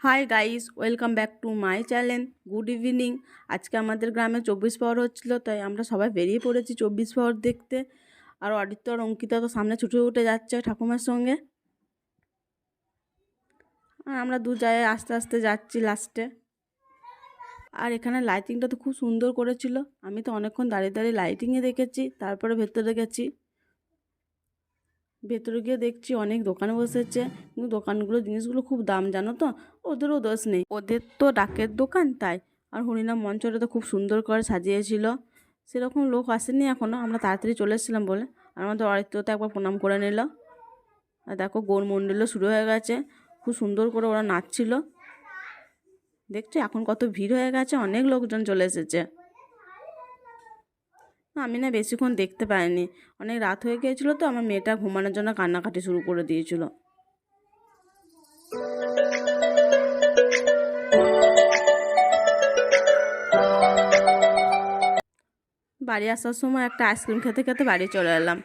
Hi guys, welcome back to my channel. Good evening. আজকে আমাদের গ্রামে 24 প্রহর হচ্ছিল, তাই আমরা সবাই বেরিয়ে পড়েছি 24 প্রহর দেখতে। আর অদিত্য আর অঙ্কিতা তো সামনে ছুটে উঠে যাচ্ছে ঠাকুমার সঙ্গে। আর আমরা দু জায়গায় আস্তে আস্তে যাচ্ছি লাস্টে। আর এখানে লাইটিংটা তো খুব সুন্দর করেছিল। আমি তো অনেকক্ষণ দাঁড়িয়ে দাঁড়িয়ে লাইটিংয়ে দেখেছি, তারপরে ভেতরে গেছি। ভেতরে গিয়ে দেখছি অনেক দোকানে বসেছে, কিন্তু দোকানগুলো জিনিসগুলো খুব দাম, জানো তো। ওদেরও দোষ নেই, ওদের তো ডাকের দোকান তাই। আর হরিনাম মঞ্চটা তো খুব সুন্দর করে সাজিয়েছিল। সেরকম লোক আসেনি এখনও, আমরা তাড়াতাড়ি চলে এসেছিলাম বলে। আর আমাদের অরিত্রতে একবার প্রণাম করে নিল। আর দেখো গৌরমণ্ডলও শুরু হয়ে গেছে, খুব সুন্দর করে ওরা নাচছিল। দেখছো এখন কত ভিড় হয়ে গেছে, অনেক লোকজন চলে এসেছে। আমি না বেশিক্ষণ দেখতে পাইনি, অনেক রাত হয়ে গিয়েছিলো তো। আমার মেয়েটা ঘুমানোর জন্য কান্নাকাটি শুরু করে দিয়েছিল। বাড়ি আসার সময় একটা আইসক্রিম খেতে খেতে বাড়ি চলে এলাম।